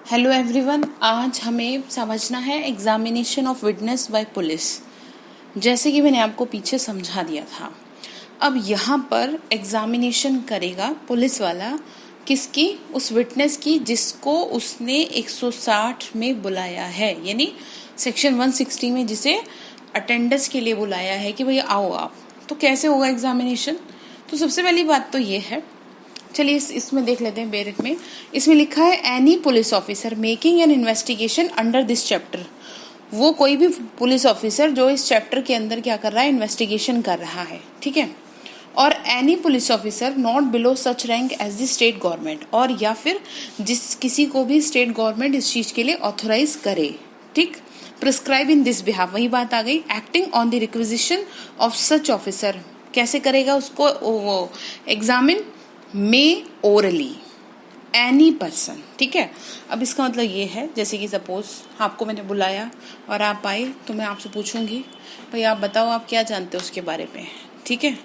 Hello everyone, आज हमें समझना है examination of witness bye police. जैसे कि मैंने आपको पीछे समझा दिया था, अब यहाँ पर एग्जामिनेशन करेगा पुलिस वाला किसकी? उस विटनेस की जिसको उसने 160 में बुलाया है, यानी सेक्शन 160 में जिसे अटेंडेंस के लिए बुलाया है कि भैया आओ आप। तो कैसे होगा एग्जामिनेशन? तो सबसे पहली बात तो ये है, चलिए इसमें देख लेते हैं बेरिक में। इसमें लिखा है any police officer making an investigation under this chapter. वो कोई भी पुलिस ऑफिसर जो इस चैप्टर के अंदर क्या कर रहा है, इन्वेस्टिगेशन कर रहा है, ठीक है। और any police officer not below such rank as the state government, और या फिर जिस किसी को भी स्टेट गवर्नमेंट इस चीज के लिए ऑथोराइज करे, ठीक। प्रिस्क्राइब इन दिस बिहाफ, वही बात आ गई। Acting on the requisition of such officer, कैसे करेगा उसको वो एग्जामिन में ओरली एनी पर्सन, ठीक है। अब इसका मतलब ये है, जैसे कि सपोज आपको मैंने बुलाया और आप आए, तो मैं आपसे पूछूंगी भाई आप बताओ आप क्या जानते हो उसके बारे में, ठीक है।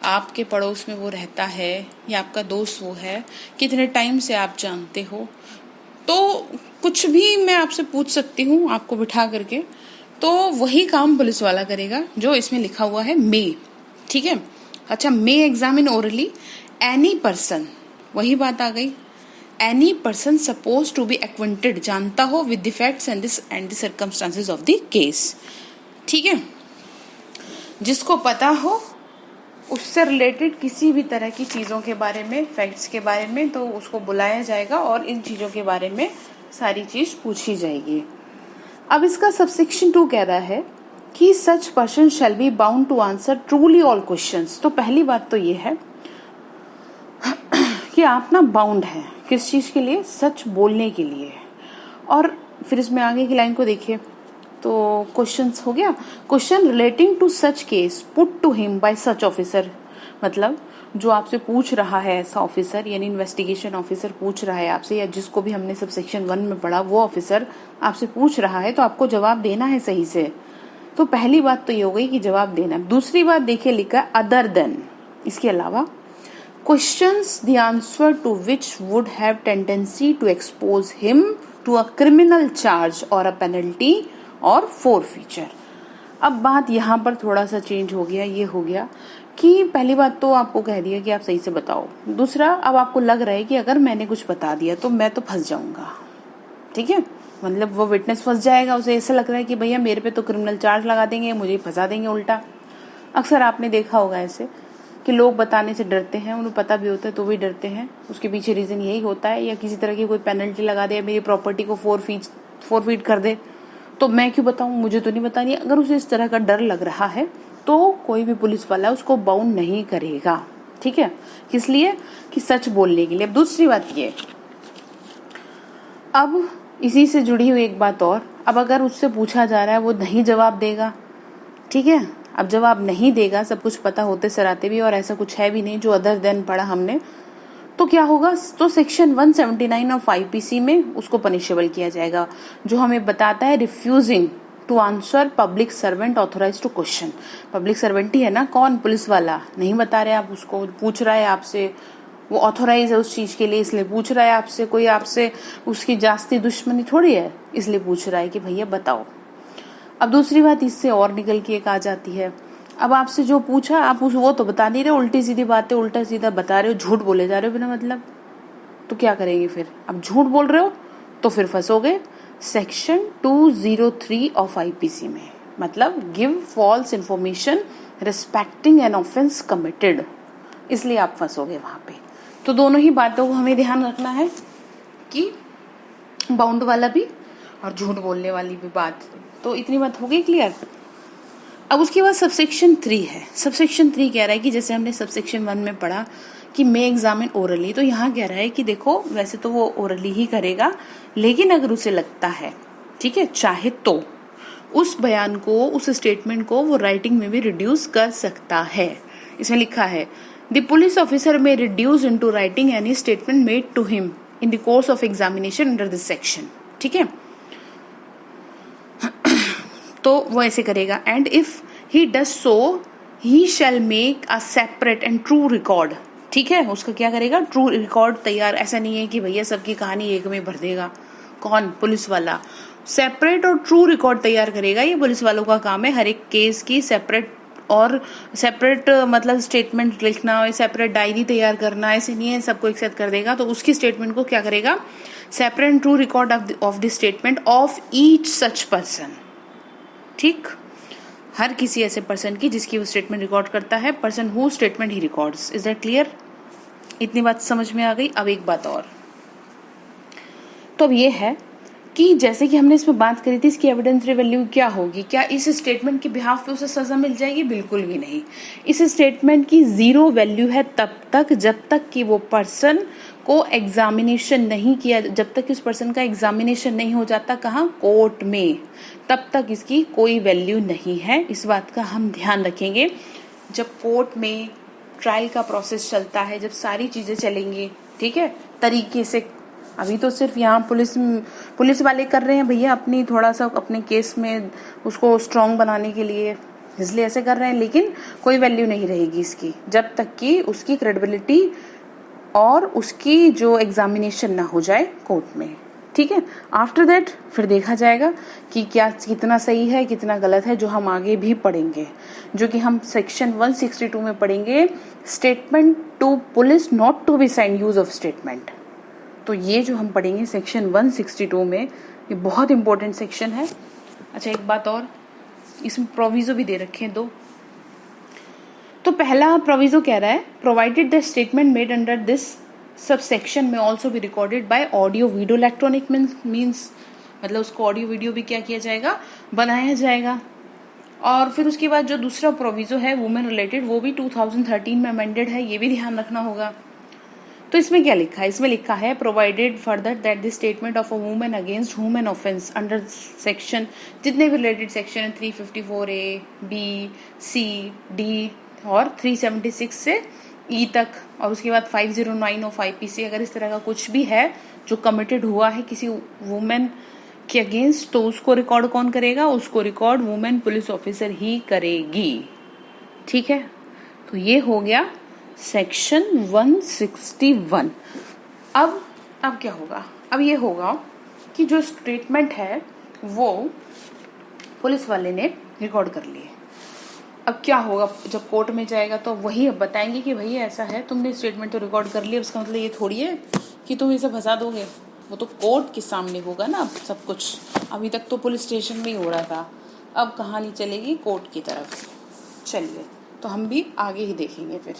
आपके पड़ोस में वो रहता है या आपका दोस्त वो है, कितने टाइम से आप जानते हो, तो कुछ भी मैं आपसे पूछ सकती हूँ आपको बिठा करके। तो वही काम पुलिस वाला करेगा जो इसमें लिखा हुआ है मे, ठीक है। अच्छा, may examine orally any person, वही बात आ गई। Any person suppose to be acquainted, जानता हो with the facts and the circumstances of the case, ठीक है। जिसको पता हो उससे रिलेटेड किसी भी तरह की चीजों के बारे में, फैक्ट्स के बारे में, तो उसको बुलाया जाएगा और इन चीजों के बारे में सारी चीज पूछी जाएगी। अब इसका सबसेक्शन 2 कह रहा है कि such person shall be bound to answer truly all questions. तो पहली बात तो ये है कि आप ना बाउंड है किस चीज के लिए? सच बोलने के लिए। और फिर इसमें आगे की लाइन को देखिए तो क्वेश्चंस हो गया, question relating to such case put to him by such officer, मतलब जो आपसे पूछ रहा है ऐसा ऑफिसर, यानी इन्वेस्टिगेशन ऑफिसर पूछ रहा है आपसे, या जिसको भी हमने सब सेक्शन 1 में पढ़ा वो ऑफिसर आपसे पूछ रहा है, तो आपको जवाब देना है सही से। तो पहली बात तो ये हो गई कि जवाब देना। दूसरी बात देखिए लिखा है अदर देन, इसके अलावा questions the answer to which would have tendency to expose him to a criminal charge or a penalty or forfeiture। अब बात यहाँ पर थोड़ा सा चेंज हो गया, ये हो गया कि पहली बात तो आपको कह दिया कि आप सही से बताओ। दूसरा, अब आपको लग रहा है कि अगर मैंने कुछ बता दिया तो मैं तो फंस जाऊंगा, ठीक है। मतलब वो विटनेस फंस जाएगा, उसे ऐसा लग रहा है कि भैया मेरे पे तो क्रिमिनल चार्ज लगा देंगे, मुझे फंसा देंगे उल्टा। अक्सर आपने देखा होगा ऐसे कि लोग बताने से डरते हैं, उन्हें पता भी होता है तो भी डरते हैं। उसके पीछे रीजन यही होता है, या किसी तरह की कोई पेनल्टी लगा दे, मेरी प्रॉपर्टी को फोरफीट कर दे, तो मैं क्यों बताऊं, मुझे तो नहीं बतानी। अगर उसे इस तरह का डर लग रहा है तो कोई भी पुलिस वाला उसको बाउंड नहीं करेगा, ठीक है। किस लिए? कि सच बोलने के लिए। अब दूसरी बात ये, अब इसी से जुड़ी हुई एक बात और, अब अगर उससे पूछा जा रहा है वो नहीं जवाब देगा, ठीक है। अब जवाब नहीं देगा, सब कुछ पता होते सराते भी, और ऐसा कुछ है भी नहीं जो अदर देन पढ़ा हमने, तो क्या होगा? तो सेक्शन 179 ऑफ आईपीसी में उसको पनिशेबल किया जाएगा, जो हमें बताता है refusing to answer public servant authorise to question. Public servant ही है ना, कौन? पुलिस वाला। नहीं बता रहे आप उसको, पूछ रहा है आपसे, वो ऑथोराइज है उस चीज के लिए, इसलिए पूछ रहा है आपसे। कोई आपसे उसकी जास्ती दुश्मनी थोड़ी है, इसलिए पूछ रहा है कि भैया बताओ। अब दूसरी बात इससे और निकल के एक आ जाती है, अब आपसे जो पूछा आप वो तो बता नहीं रहे, उल्टी सीधी बातें उल्टा सीधा बता रहे हो, झूठ बोले जा रहे हो बिना मतलब, तो क्या करेंगे फिर? अब झूठ बोल रहे हो तो फिर फंसोगे सेक्शन 203 ऑफ आईपीसी में, मतलब give false information respecting an offence committed, इसलिए आप फंसोगे वहां पे। तो दोनों ही बातों को हमें ध्यान रखना है कि बाउंड वाला भी और झूठ बोलने वाली भी बात। तो इतनी बात हो गई क्लियर। अब उसके बाद सबसेक्शन 3 है। सबसेक्शन 3 कह रहा है कि जैसे हमने सबसेक्शन 1 में पढ़ा कि मे एग्जामिन ओरली, तो यहाँ कह रहा है कि देखो वैसे तो वो ओरली ही करेगा, लेकिन अगर उसे लगता है, ठीक है, चाहे तो उस बयान को, उस स्टेटमेंट को वो राइटिंग में भी रिड्यूस कर सकता है। इसमें लिखा है the police officer may reduce into writing any statement made to him in the course of examination under this section, ठीक है। तो वो ऐसे करेगा, and if he does so he shall make a separate and true record, ठीक है। उसका क्या करेगा? ट्रू रिकॉर्ड तैयार। ऐसा नहीं है कि भैया सबकी कहानी एक में भर देगा, कौन? पुलिस वाला सेपरेट और ट्रू रिकॉर्ड तैयार करेगा। ये पुलिस वालों का काम है, हर एक केस की सेपरेट मतलब स्टेटमेंट लिखना, सेपरेट डायरी तैयार करना, ऐसे नहीं है सबको एक साथ कर देगा। तो उसकी स्टेटमेंट को क्या करेगा? Separate and true record of the statement of each such person. ठीक, हर किसी ऐसे पर्सन की जिसकी वो स्टेटमेंट रिकॉर्ड करता है, person who statement he records. Is that clear? इतनी बात समझ में आ गई। अब एक बात और, तो अब ये है कि जैसे कि हमने इसमें बात करी थी, इसकी एविडेंस वैल्यू क्या होगी? क्या इस स्टेटमेंट के बिहाफ पे उसे सजा मिल जाएगी? बिल्कुल भी नहीं। इस स्टेटमेंट की जीरो वैल्यू है तब तक जब तक कि वो पर्सन को एग्जामिनेशन नहीं किया, जब तक उस पर्सन का एग्जामिनेशन नहीं हो जाता, कहाँ? कोर्ट में, तब तक इसकी कोई वैल्यू नहीं है। इस बात का हम ध्यान रखेंगे। जब कोर्ट में ट्रायल का प्रोसेस चलता है, जब सारी चीजें चलेंगी ठीक है तरीके से, अभी तो सिर्फ यहाँ पुलिस वाले कर रहे हैं भैया अपनी थोड़ा सा अपने केस में उसको स्ट्रांग बनाने के लिए, इसलिए ऐसे कर रहे हैं, लेकिन कोई वैल्यू नहीं रहेगी इसकी जब तक कि उसकी क्रेडिबिलिटी और उसकी जो एग्जामिनेशन ना हो जाए कोर्ट में। ठीक है, आफ्टर दैट फिर देखा जाएगा कि क्या कितना सही है कितना गलत है, जो हम आगे भी पढ़ेंगे, जो कि हम सेक्शन 162 में पढ़ेंगे, statement to police not to be sign use of statement. तो ये जो हम पढ़ेंगे सेक्शन 162 में, ये बहुत इंपॉर्टेंट सेक्शन है। अच्छा एक बात और, इसमें प्रोविजो भी दे रखे हैं दो। तो पहला प्रोविजो कह रहा है, provided the statement made under this sub section में ऑल्सो भी recorded by audio video electronic means मतलब उसको ऑडियो वीडियो भी क्या किया जाएगा? बनाया जाएगा। और फिर उसके बाद जो दूसरा प्रोविजो है वुमेन रिलेटेड, वो भी 2013 में अमेंडेड है, ये भी ध्यान रखना होगा। तो इसमें क्या लिखा है? इसमें लिखा है provided further that the statement of a woman against हुम एन ऑफेंस अंडर सेक्शन, जितने भी रिलेटेड सेक्शन है 354A, B, C, D और 376 से E तक, और उसके बाद 509 और 5PC, अगर इस तरह का कुछ भी है जो कमिटेड हुआ है किसी वुमेन के अगेंस्ट, तो उसको रिकॉर्ड कौन करेगा? उसको रिकॉर्ड वुमेन पुलिस ऑफिसर ही करेगी। ठीक है, तो ये हो गया सेक्शन 161। अब क्या होगा? अब ये होगा कि जो स्टेटमेंट है वो पुलिस वाले ने रिकॉर्ड कर लिए। अब क्या होगा? जब कोर्ट में जाएगा तो वही अब बताएंगे कि भैया ऐसा है, तुमने स्टेटमेंट तो रिकॉर्ड कर लिया, उसका मतलब ये थोड़ी है कि तुम इसे फंसा दोगे। वो तो कोर्ट के सामने होगा ना अब सब कुछ। अभी तक तो पुलिस स्टेशन में ही हो रहा था, अब कहानी चलेगी कोर्ट की तरफ। चलिए, तो हम भी आगे ही देखेंगे फिर।